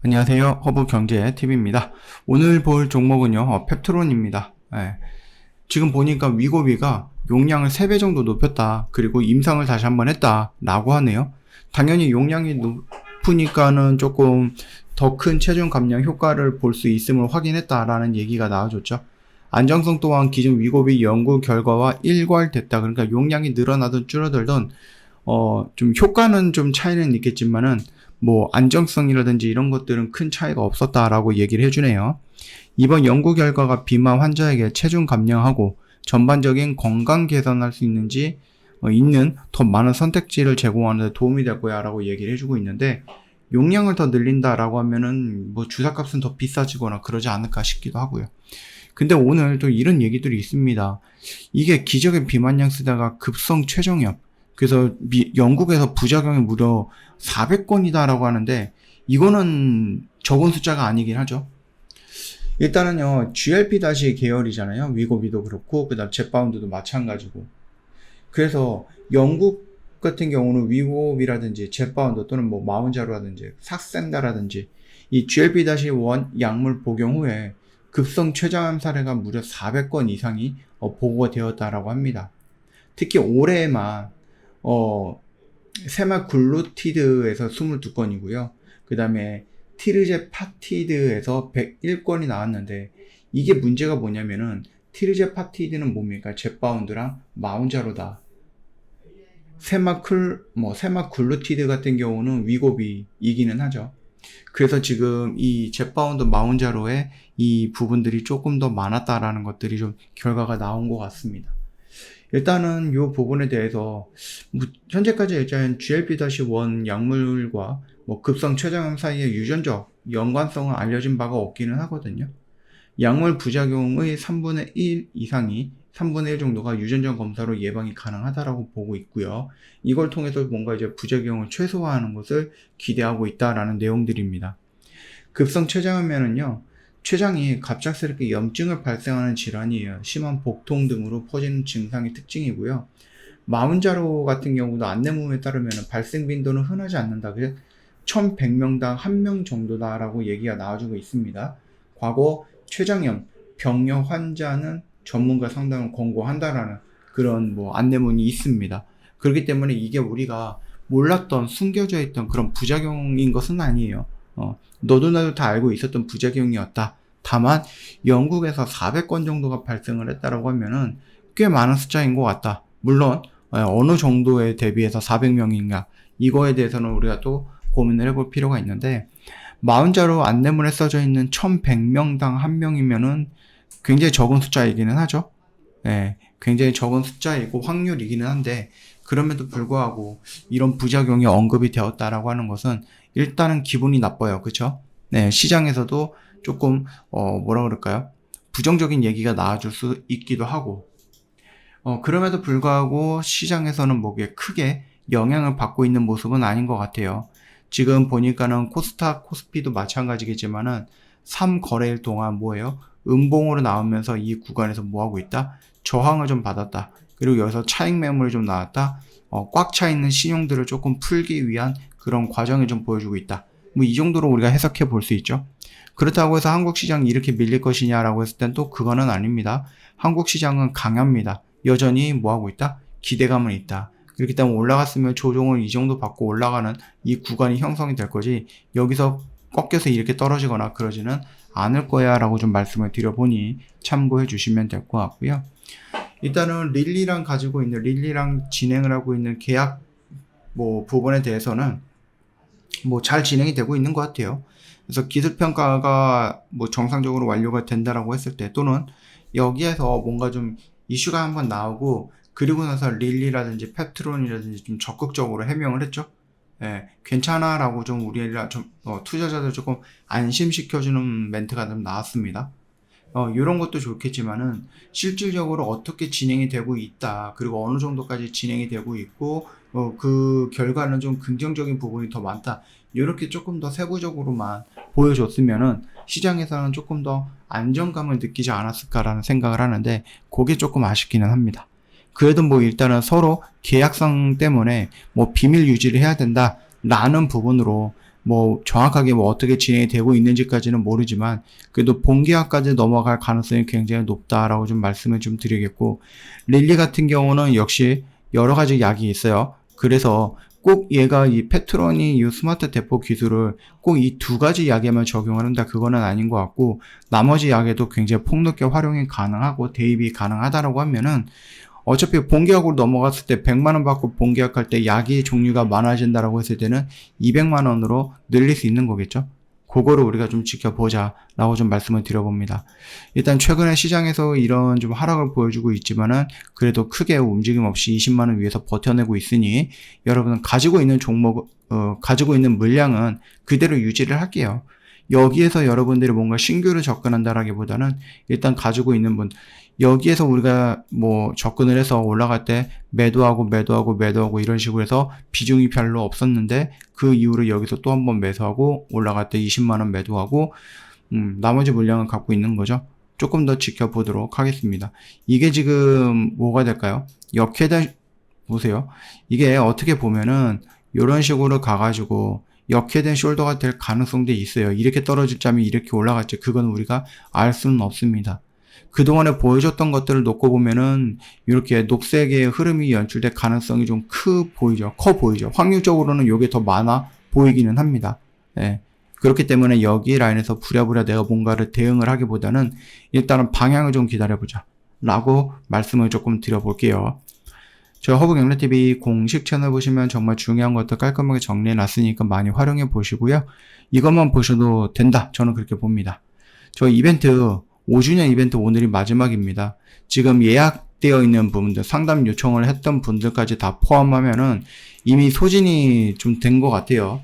안녕하세요. 허브경제TV입니다. 오늘 볼 종목은요, 펩트론입니다. 예. 지금 보니까 위고비가 용량을 3배 정도 높였다. 그리고 임상을 다시 한번 했다. 라고 하네요. 당연히 용량이 높으니까는 조금 더 큰 체중 감량 효과를 볼 수 있음을 확인했다라는 얘기가 나와줬죠. 안정성 또한 기존 위고비 연구 결과와 일괄됐다. 그러니까 용량이 늘어나든 줄어들든 좀 효과는 좀 차이는 있겠지만은 뭐 안정성이라든지 이런 것들은 큰 차이가 없었다라고 얘기를 해주네요. 이번 연구 결과가 비만 환자에게 체중 감량하고 전반적인 건강 개선할 수 있는 더 많은 선택지를 제공하는 데 도움이 될 거야 라고 얘기를 해주고 있는데, 용량을 더 늘린다라고 하면은 뭐 주사값은 더 비싸지거나 그러지 않을까 싶기도 하고요. 근데 오늘 또 이런 얘기들이 있습니다. 이게 기적의 비만약 쓰다가 급성 췌장염, 그래서 영국에서 부작용이 무려 400건이다라고 하는데, 이거는 적은 숫자가 아니긴 하죠. 일단은요, GLP 계열이잖아요. 위고비도 그렇고, 그 다음 젯바운드도 마찬가지고. 그래서 영국 같은 경우는 위고비라든지 젯바운드 또는 뭐 마운자로라든지 삭센다라든지 이 GLP-1 약물 복용 후에 급성 췌장암 사례가 무려 400건 이상이 보고가 되었다라고 합니다. 특히 올해에만 세마글루티드에서 22건이고요. 그 다음에 티르제파티드에서 101건이 나왔는데, 이게 문제가 뭐냐면은 티르제파티드는 뭡니까? 젯바운드랑 마운자로다. 세마글루티드 같은 경우는 위고비이기는 하죠. 그래서 지금 이 젯바운드 마운자로의 이 부분들이 조금 더 많았다라는 것들이 좀 결과가 나온 것 같습니다. 일단은 이 부분에 대해서 현재까지 일단 GLP-1 약물과 급성 췌장암 사이의 유전적 연관성은 알려진 바가 없기는 하거든요. 약물 부작용의 3분의 1 이상이 3분의 1 정도가 유전적 검사로 예방이 가능하다라고 보고 있고요. 이걸 통해서 뭔가 이제 부작용을 최소화하는 것을 기대하고 있다라는 내용들입니다. 급성 췌장암면은요, 췌장이 갑작스럽게 염증을 발생하는 질환이에요. 심한 복통 등으로 퍼지는 증상의 특징이고요. 마운자로 같은 경우도 안내문에 따르면 발생 빈도는 흔하지 않는다. 그래서 1100명당 1명 정도다라고 얘기가 나와주고 있습니다. 과거 췌장염 병려 환자는 전문가 상담을 권고한다라는 그런 안내문이 있습니다. 그렇기 때문에 이게 우리가 몰랐던, 숨겨져 있던 그런 부작용인 것은 아니에요. 너도 나도 다 알고 있었던 부작용이었다. 다만 영국에서 400건 정도가 발생을 했다라고 하면은 꽤 많은 숫자인 것 같다. 물론 어느 정도에 대비해서 400명인가, 이거에 대해서는 우리가 또 고민을 해볼 필요가 있는데, 마운자로 안내문에 써져 있는 1100명당 1명이면은 굉장히 적은 숫자이기는 하죠. 네, 굉장히 적은 숫자이고 확률이기는 한데, 그럼에도 불구하고 이런 부작용이 언급이 되었다라고 하는 것은 일단은 기분이 나빠요. 그쵸? 네, 시장에서도 조금 뭐라 그럴까요? 부정적인 얘기가 나와줄 수 있기도 하고, 그럼에도 불구하고 시장에서는 뭐게 크게 영향을 받고 있는 모습은 아닌 것 같아요. 지금 보니까는 코스닥, 코스피도 마찬가지겠지만은 3거래일 동안 뭐예요? 음봉으로 나오면서 이 구간에서 뭐하고 있다? 저항을 좀 받았다. 그리고 여기서 차익 매물이 좀 나왔다. 꽉 차 있는 신용들을 조금 풀기 위한 그런 과정을 좀 보여주고 있다. 뭐 이 정도로 우리가 해석해 볼 수 있죠. 그렇다고 해서 한국 시장이 이렇게 밀릴 것이냐라고 했을 땐 또 그거는 아닙니다. 한국 시장은 강합니다. 여전히 뭐하고 있다? 기대감은 있다. 그렇기 때문에 올라갔으면 조정을 이 정도 받고 올라가는 이 구간이 형성이 될 거지, 여기서 꺾여서 이렇게 떨어지거나 그러지는 않을 거야 라고 좀 말씀을 드려보니 참고해 주시면 될 것 같고요. 일단은 릴리랑 진행을 하고 있는 계약 부분에 대해서는 잘 진행이 되고 있는 것 같아요. 그래서 기술평가가 정상적으로 완료가 된다라고 했을 때, 또는 여기에서 뭔가 좀 이슈가 한번 나오고 그리고 나서 릴리라든지 펩트론이라든지 좀 적극적으로 해명을 했죠. 예, 괜찮아 라고 좀 우리가 좀 투자자들 조금 안심시켜주는 멘트가 좀 나왔습니다. 이런 것도 좋겠지만은 실질적으로 어떻게 진행이 되고 있다, 그리고 어느 정도까지 진행이 되고 있고 그 결과는 좀 긍정적인 부분이 더 많다, 이렇게 조금 더 세부적으로만 보여줬으면은 시장에서는 조금 더 안정감을 느끼지 않았을까라는 생각을 하는데, 그게 조금 아쉽기는 합니다. 그래도 일단은 서로 계약성 때문에 비밀 유지를 해야 된다라는 부분으로 뭐 정확하게 뭐 어떻게 진행이 되고 있는지까지는 모르지만 그래도 본계약까지 넘어갈 가능성이 굉장히 높다라고 좀 말씀을 좀 드리겠고, 릴리 같은 경우는 역시 여러 가지 약이 있어요. 그래서 꼭 얘가 이 페트론이 이 스마트 대포 기술을 꼭 이 두 가지 약에만 적용한다, 그거는 아닌 것 같고, 나머지 약에도 굉장히 폭넓게 활용이 가능하고 대입이 가능하다라고 하면은, 어차피 본계약으로 넘어갔을 때 100만원 받고 본계약할 때 약이 종류가 많아진다라고 했을 때는 200만원으로 늘릴 수 있는 거겠죠. 그거를 우리가 좀 지켜보자 라고 좀 말씀을 드려봅니다. 일단 최근에 시장에서 이런 좀 하락을 보여주고 있지만은 그래도 크게 움직임 없이 20만원 위에서 버텨내고 있으니, 여러분은 가지고 있는 가지고 있는 물량은 그대로 유지를 할게요. 여기에서 여러분들이 뭔가 신규로 접근한다라기보다는 일단 가지고 있는 분, 여기에서 우리가 뭐 접근을 해서 올라갈 때 매도하고 이런 식으로 해서 비중이 별로 없었는데, 그 이후로 여기서 또 한번 매수하고 올라갈 때 20만원 매도하고 나머지 물량은 갖고 있는 거죠. 조금 더 지켜보도록 하겠습니다. 이게 지금 뭐가 될까요? 역회전 보세요. 이게 어떻게 보면은 이런 식으로 가가지고 역회된 숄더가 될 가능성도 있어요. 이렇게 떨어질 잠이 이렇게 올라갈지 그건 우리가 알 수는 없습니다. 그동안에 보여줬던 것들을 놓고 보면은 이렇게 녹색의 흐름이 연출될 가능성이 좀 커 보이죠. 확률적으로는 이게 더 많아 보이기는 합니다. 예. 그렇기 때문에 여기 라인에서 부랴부랴 내가 뭔가를 대응을 하기보다는 일단은 방향을 좀 기다려보자 라고 말씀을 조금 드려볼게요. 저 허브경제TV 공식 채널 보시면 정말 중요한 것들 깔끔하게 정리해 놨으니까 많이 활용해 보시고요. 이것만 보셔도 된다, 저는 그렇게 봅니다. 저 이벤트 5주년 이벤트 오늘이 마지막입니다. 지금 예약되어 있는 분들, 상담 요청을 했던 분들까지 다 포함하면은 이미 소진이 좀 된 것 같아요.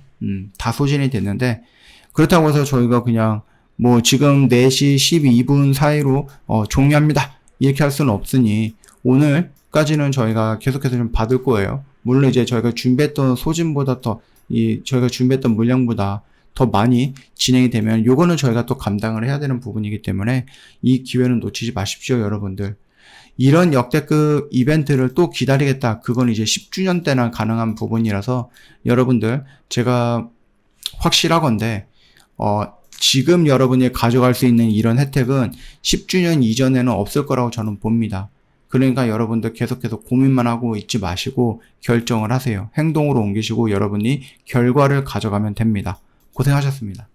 다 소진이 됐는데, 그렇다고 해서 저희가 그냥 뭐 지금 4시 12분 사이로 종료합니다 이렇게 할 수는 없으니 오늘까지는 저희가 계속해서 좀 받을 거예요. 물론 이제 저희가 준비했던 소진보다 저희가 준비했던 물량보다 더 많이 진행이 되면 요거는 저희가 또 감당을 해야 되는 부분이기 때문에 이 기회는 놓치지 마십시오, 여러분들. 이런 역대급 이벤트를 또 기다리겠다, 그건 이제 10주년 때나 가능한 부분이라서 여러분들, 제가 확실하건대 지금 여러분이 가져갈 수 있는 이런 혜택은 10주년 이전에는 없을 거라고 저는 봅니다. 그러니까 여러분들 계속해서 고민만 하고 있지 마시고 결정을 하세요. 행동으로 옮기시고 여러분이 결과를 가져가면 됩니다. 고생하셨습니다.